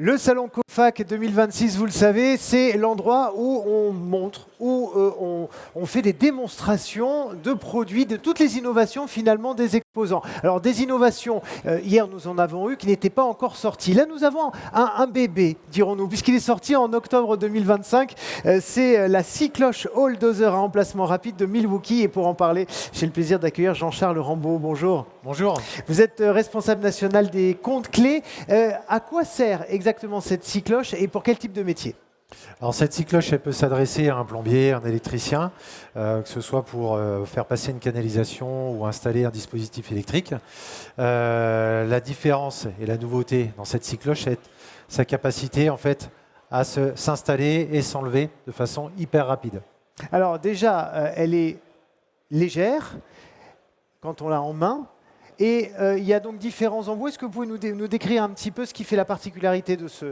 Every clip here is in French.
Le salon COFAC 2026, vous le savez, c'est l'endroit où on montre, où on fait des démonstrations de produits, de toutes les innovations finalement des exposants. Alors des innovations, hier nous en avons eu qui n'étaient pas encore sorties. Là nous avons un bébé, dirons-nous, puisqu'il est sorti en octobre 2025. C'est la Cycloche All Dozer à emplacement rapide de Milwaukee. Et pour en parler, j'ai le plaisir d'accueillir Jean-Charles Rambaud. Bonjour. Bonjour. Vous êtes responsable national des comptes clés. À quoi sert exactement cette cycloche et pour quel type de métier? Alors cette cycloche, elle peut s'adresser à un plombier, un électricien, que ce soit pour faire passer une canalisation ou installer un dispositif électrique. La différence et la nouveauté dans cette cycloche, c'est sa capacité en fait à s'installer et s'enlever de façon hyper rapide. Alors déjà, elle est légère quand on l'a en main. Et il y a donc différents embouts. Est-ce que vous pouvez nous décrire un petit peu ce qui fait la particularité de ce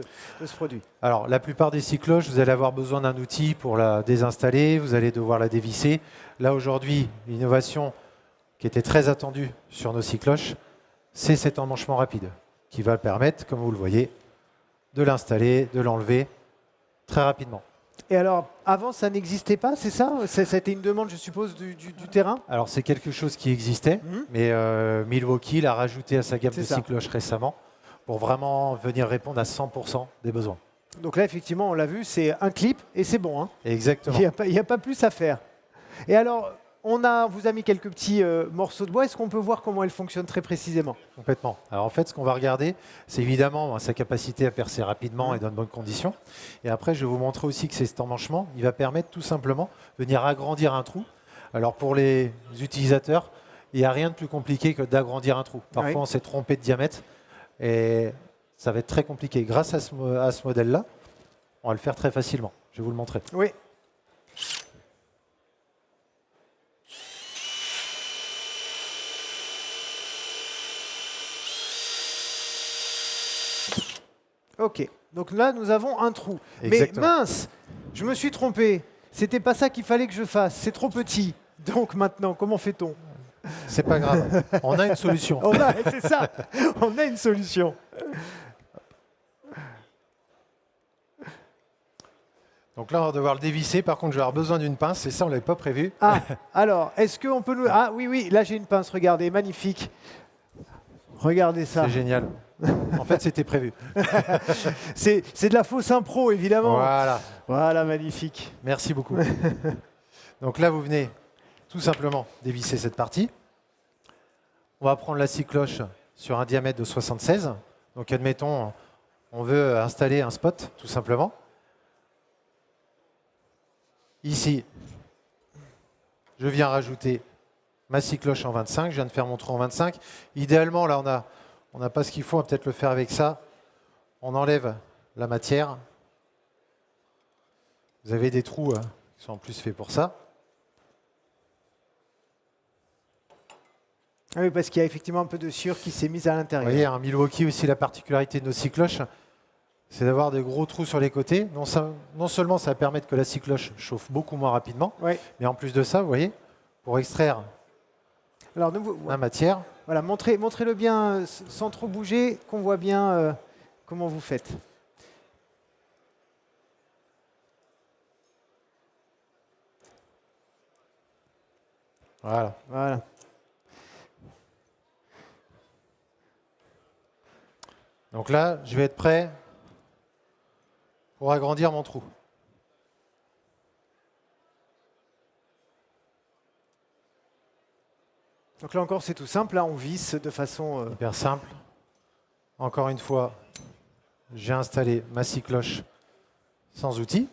produit? Alors, la plupart des cycloches, vous allez avoir besoin d'un outil pour la désinstaller, vous allez devoir la dévisser. Là, aujourd'hui, l'innovation qui était très attendue sur nos cycloches, c'est cet emmanchement rapide qui va permettre, comme vous le voyez, de l'installer, de l'enlever très rapidement. Et alors, avant, ça n'existait pas, c'est ça? C'était une demande, je suppose, du terrain? Alors, c'est quelque chose qui existait, mais Milwaukee l'a rajouté à sa gamme de cycloches récemment pour vraiment venir répondre à 100% des besoins. Donc là, effectivement, on l'a vu, c'est un clip et c'est bon. Hein. Exactement. Il n'y a pas plus à faire. Et alors, on vous a mis quelques petits morceaux de bois. Est-ce qu'on peut voir comment elle fonctionne très précisément? Complètement. Alors en fait, ce qu'on va regarder, c'est évidemment sa capacité à percer rapidement et dans de bonnes conditions. Et après, je vais vous montrer aussi que cet emmanchement, il va permettre tout simplement de venir agrandir un trou. Alors pour les utilisateurs, il n'y a rien de plus compliqué que d'agrandir un trou. Parfois, on s'est trompé de diamètre et ça va être très compliqué. Grâce à ce modèle-là, on va le faire très facilement. Je vais vous le montrer. Oui. Ok, donc là nous avons un trou. Exactement. Mais mince, je me suis trompé. C'était pas ça qu'il fallait que je fasse. C'est trop petit. Donc maintenant, comment fait-on? C'est pas grave. On a une solution. C'est ça. On a une solution. Donc là, on va devoir le dévisser. Par contre, je vais avoir besoin d'une pince. Et ça, on ne l'avait pas prévu. Ah, alors, est-ce qu'on peut nous... Ah oui, oui, là j'ai une pince. Regardez, magnifique. Regardez ça. C'est génial. En fait, c'était prévu. C'est de la fausse impro, évidemment. Voilà. Voilà, magnifique. Merci beaucoup. Donc là, vous venez tout simplement dévisser cette partie. On va prendre la cycloche sur un diamètre de 76. Donc admettons, on veut installer un spot, tout simplement. Ici, je viens rajouter ma cycloche en 25. Je viens de faire mon trou en 25. Idéalement, là, on n'a pas ce qu'il faut. On va peut-être le faire avec ça. On enlève la matière. Vous avez des trous qui sont en plus faits pour ça. Ah oui, parce qu'il y a effectivement un peu de sueur qui s'est mise à l'intérieur. Vous voyez, un Milwaukee aussi, la particularité de nos cycloches, c'est d'avoir des gros trous sur les côtés. Non seulement ça va permettre que la cycloche chauffe beaucoup moins rapidement, mais en plus de ça, vous voyez, pour extraire la matière. Voilà, montrez-le bien sans trop bouger, qu'on voit bien comment vous faites. Voilà. Donc là, je vais être prêt pour agrandir mon trou. Donc là encore, c'est tout simple. Là, on visse de façon... Hyper simple. Encore une fois, j'ai installé ma cycloche sans outil.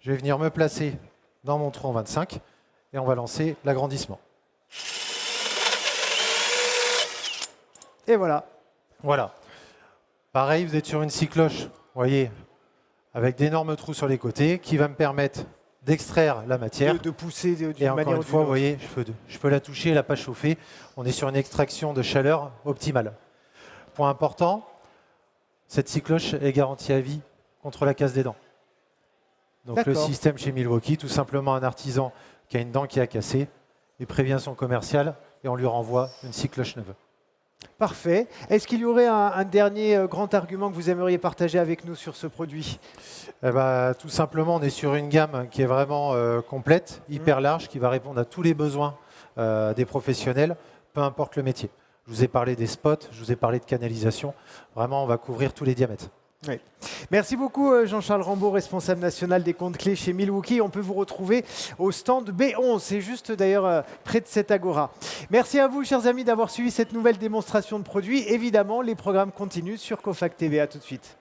Je vais venir me placer dans mon trou en 25 et on va lancer l'agrandissement. Et voilà. Voilà. Pareil, vous êtes sur une cycloche, vous voyez, avec d'énormes trous sur les côtés qui va me permettre d'extraire la matière. De pousser d'une et encore manière une fois, vous voyez, je peux la toucher, elle n'a pas chauffé. On est sur une extraction de chaleur optimale. Point important, cette cycloche est garantie à vie contre la casse des dents. Donc le système chez Milwaukee, tout simplement un artisan qui a une dent qui a cassé, il prévient son commercial et on lui renvoie une cycloche neuve. Parfait. Est-ce qu'il y aurait un dernier grand argument que vous aimeriez partager avec nous sur ce produit? Eh ben, tout simplement, on est sur une gamme qui est vraiment complète, hyper large, qui va répondre à tous les besoins des professionnels, peu importe le métier. Je vous ai parlé des spots, je vous ai parlé de canalisation. Vraiment, on va couvrir tous les diamètres. Oui. Merci beaucoup Jean-Charles Rambaud, responsable national des comptes clés chez Milwaukee. On peut vous retrouver au stand B11, c'est juste d'ailleurs près de cette agora. Merci à vous chers amis d'avoir suivi cette nouvelle démonstration de produits. Évidemment, les programmes continuent sur Cofac TV. À tout de suite.